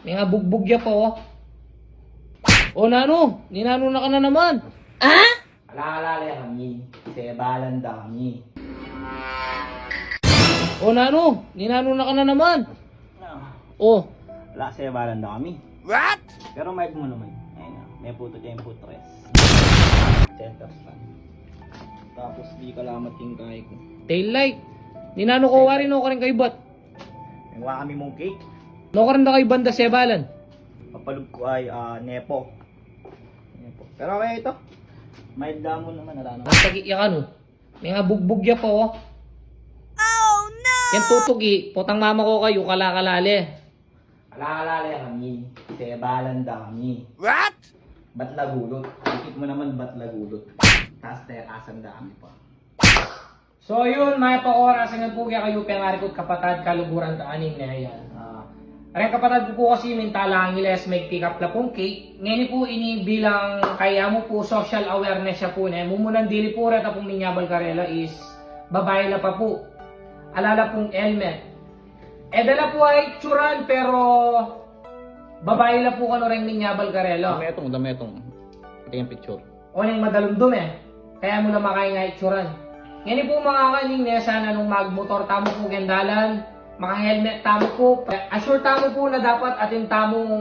May nga bugbugya pa oh. O Nano, ninano na ka na naman. Alala kami, sebalan dami. O Nano, ninano na ka na naman. Oh, Wala, sebalan dami. What? Pero may mo naman. Ayun na, may puto tayo yung putres. Centers lang. Tapos di kalamat yung kaya ko. tail light. Ninano ko wari no ka rin kay bat. May kami mong cake. No ka rin na kay banda sebalan. Papalog ko ay nepo. Pero kaya ito. May damo naman, wala naman. Basta giya ka no. May nga bugbugya pa oh. Oh no! Yan tutugi, potang mama ko kayo kalakalali. Alala kami, sebalan dami. What? Ba't lagulot? Ikit mo naman ba't lagulot? Tapos tekasan dami pa. So yun, mga pa-oras, ang nagpugya kayo, pengarikot kapatad, kaluburan ta aning na yan. Aray kapatad ko po kasi mintala ang iles may pick up la pong cake. Ngayon po ini bilang kaya mo po social awareness siya po na. Mumunan dili po rata pong minyabal karela is babae la pa po. Alala pong helmet. Dala po ay tsuran pero babae la po kano rin minyabal karela. Dametong. Ito yung picture. O nang madalumdum kaya mo na makay nga itsuran. Ngayon po mga kaning sana nung magmotor tamo po gendalan. Maka-helmet tamo po. Assure tamo po na dapat atin tamong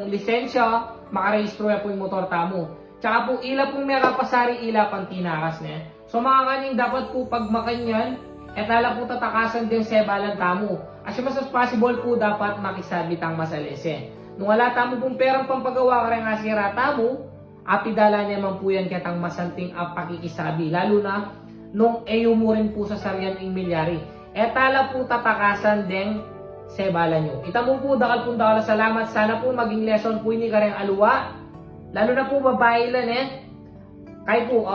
lisensya, makarehistro ya po yung motor tamo. Tsaka po ila pong mera pasari ila pang tinakas na. So mga kaning dapat po pag makanyan, etala po tatakasan din sebalan tamo. As much as possible po dapat makisabit ang masalese. Nung wala tamo pong perang pampagawa ka rin nga sira tamo, apidala naman po yan katang masanting pakikisabi. Lalo na nung eyo mo rin po sa saryan ng milyari. Etala po tatakasan din sebala nyo. Ita mo po dakal po dakal salamat. Sana po maging lesson po ini kareng aluwa. Lalo na po babae lang Kaya po,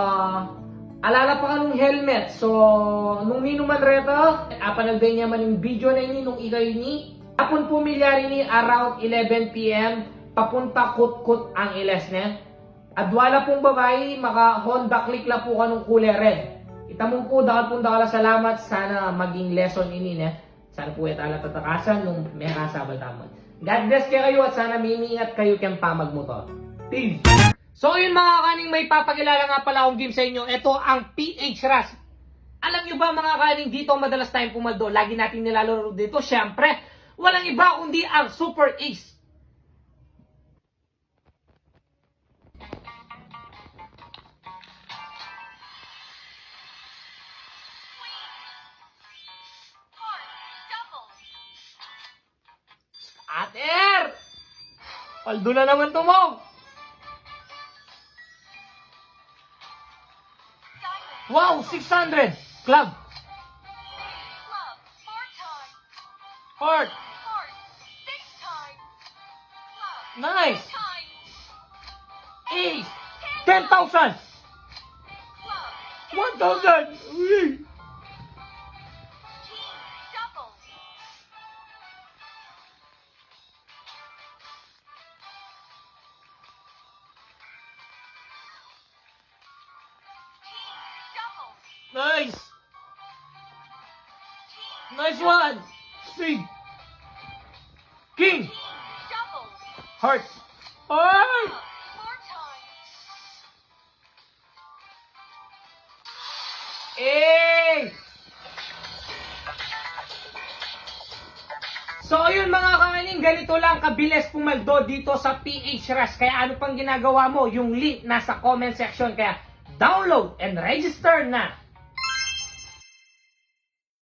alala pa ka nung helmet. So, nung minuman reto, apanagday niya man yung video na ini nung ikay ni. Apon po milyari ni around 11 PM. Papunta kut-kut ang iles ne. Adwala pong babae, maka Honda click la po ka nung kulay red. Itamong po, dakal salamat. Sana maging lesson ini ne. Sana po etala tatakasan nung may kasabal tamon. God bless kayo at sana mimiingat kayo kayong pamagmotor. Peace! So yun mga kaning, may papakilala nga pala akong game sa inyo. Ito ang PH Rush. Alam nyo ba mga kaning, dito madalas tayong pumaldo. Lagi natin nilalaro dito. Syempre, walang iba kundi ang Super Ace. Ater! Paldo na naman tumog! Wow! 600! Club! Heart! Nice! Ace! 10,000! 1,000! Uy! Nice! Nice one! Speed! King! Heart! Heart! Eh! So yun mga kaning, ganito lang kabilis pumaldo dito sa PH Rush. Kaya ano pang ginagawa mo? Yung link nasa comment section. Kaya download and register na!